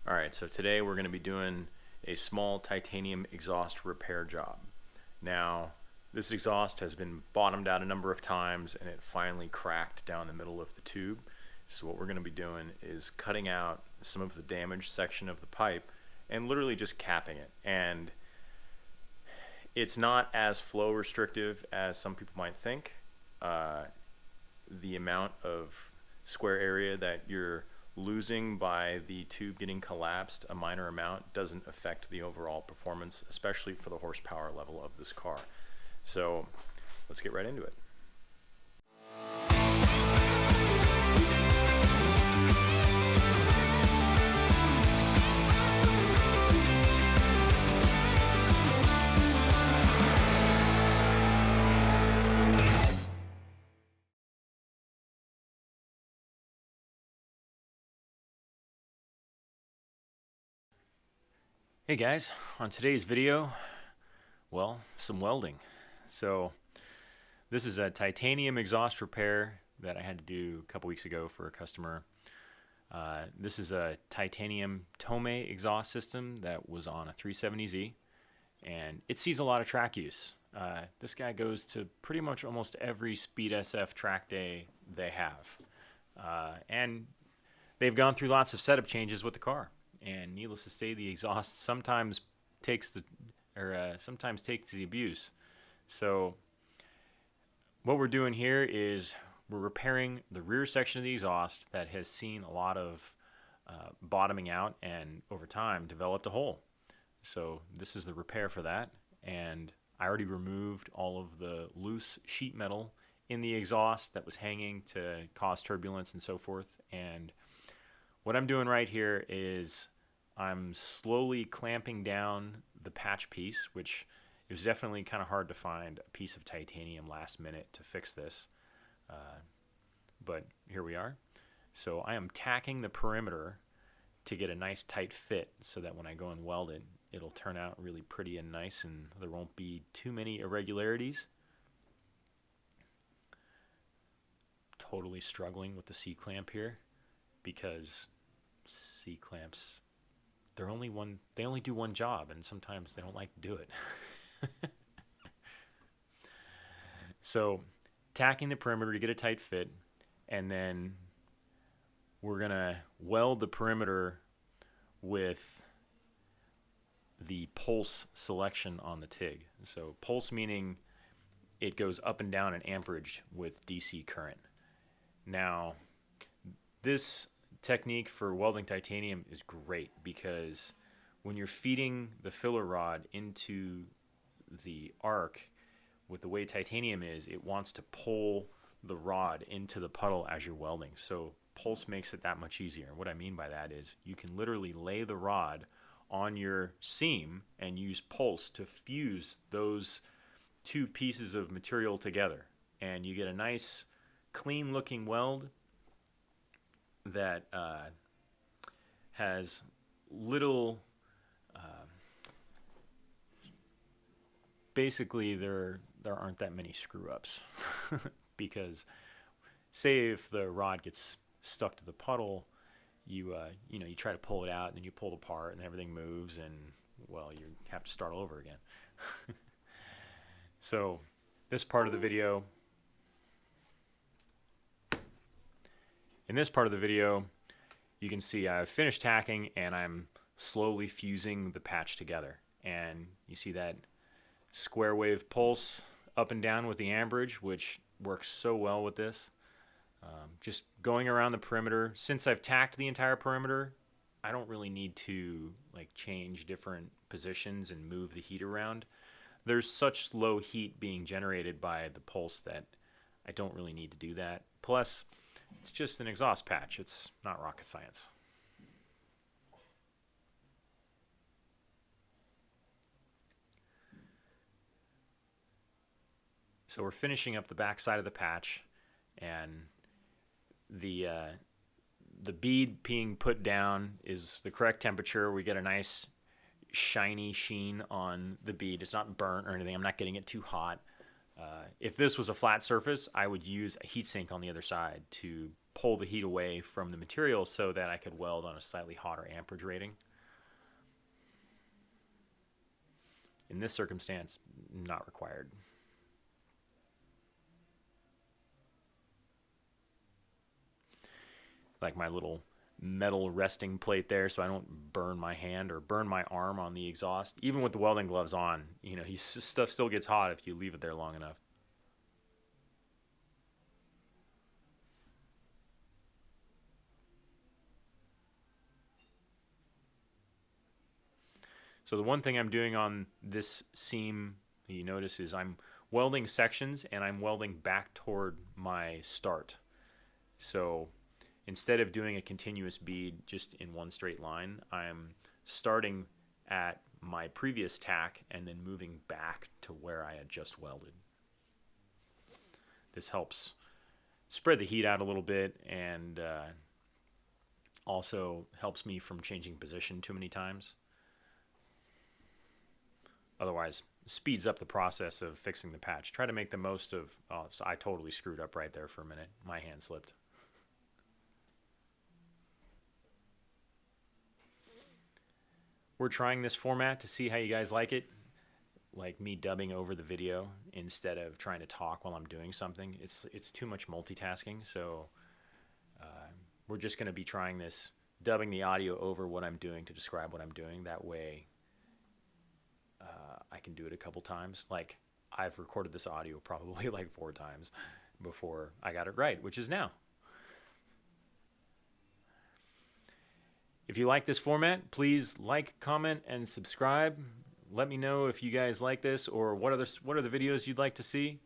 Alright, so today we're going to be doing a small titanium exhaust repair job. Now, this exhaust has been bottomed out a number of times and it finally cracked down the middle of the tube. So what we're going to be doing is cutting out some of the damaged section of the pipe and literally just capping it. And it's not as flow restrictive as some people might think. The amount of square area that you're losing by the tube getting collapsed, a minor amount, doesn't affect the overall performance, especially for the horsepower level of this car. So let's get right into it. Hey guys, on today's video, well, some welding. So this is a titanium exhaust repair that I had to do a couple weeks ago for a customer. This is a titanium Tomei exhaust system that was on a 370Z, and it sees a lot of track use. This guy goes to pretty much almost every Speed SF track day they have. And they've gone through lots of setup changes with the car. And needless to say, the exhaust sometimes takes the abuse. So what we're doing here is we're repairing the rear section of the exhaust that has seen a lot of bottoming out and over time developed a hole. So this is the repair for that, and I already removed all of the loose sheet metal in the exhaust that was hanging to cause turbulence and so forth. And what I'm doing right here is I'm slowly clamping down the patch piece, which it was definitely kind of hard to find a piece of titanium last minute to fix this. But here we are. So I am tacking the perimeter to get a nice tight fit so that when I go and weld it, it'll turn out really pretty and nice and there won't be too many irregularities. Totally struggling with the C-clamp here because C-clamps, they only do one job, and sometimes they don't like to do it. So tacking the perimeter to get a tight fit, and then we're gonna weld the perimeter with the pulse selection on the TIG. So pulse meaning it goes up and down in amperage with DC current. Now this technique for welding titanium is great because when you're feeding the filler rod into the arc, with the way titanium is, it wants to pull the rod into the puddle as you're welding. So pulse makes it that much easier. And what I mean by that is you can literally lay the rod on your seam and use pulse to fuse those two pieces of material together, and you get a nice clean looking weld that has little basically there aren't that many screw ups because say if the rod gets stuck to the puddle, you try to pull it out and then you pull it apart and everything moves and well you have to start all over again. So this part of the video in this part of the video, you can see I've finished tacking and I'm slowly fusing the patch together. And you see that square wave pulse up and down with the amperage, which works so well with this. Just going around the perimeter. Since I've tacked the entire perimeter, I don't really need to like change different positions and move the heat around. There's such low heat being generated by the pulse that I don't really need to do that. Plus, it's just an exhaust patch. It's not rocket science. So we're finishing up the back side of the patch, and the bead being put down is the correct temperature. We get a nice shiny sheen on the bead. It's not burnt or anything. I'm not getting it too hot. If this was a flat surface, I would use a heatsink on the other side to pull the heat away from the material so that I could weld on a slightly hotter amperage rating. In this circumstance, not required. Like my little metal resting plate there so I don't burn my hand or burn my arm on the exhaust. Even with the welding gloves on, you know, stuff still gets hot if you leave it there long enough. So the one thing I'm doing on this seam, you notice, is I'm welding sections and I'm welding back toward my start. So instead of doing a continuous bead just in one straight line, I'm starting at my previous tack and then moving back to where I had just welded. This helps spread the heat out a little bit and also helps me from changing position too many times. Otherwise, speeds up the process of fixing the patch. Try to make the most of... Oh, so I totally screwed up right there for a minute. My hand slipped. We're trying this format to see how you guys like it. Like me dubbing over the video instead of trying to talk while I'm doing something. It's too much multitasking, so we're just going to be trying this, dubbing the audio over what I'm doing to describe what I'm doing. That way I can do it a couple times. Like, I've recorded this audio probably like 4 times before I got it right, which is now. If you like this format, please like, comment, and subscribe. Let me know if you guys like this or what are the videos you'd like to see.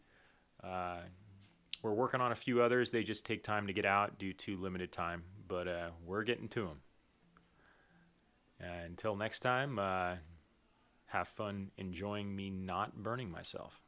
We're working on a few others. They just take time to get out due to limited time, but we're getting to them. Until next time, have fun enjoying me not burning myself.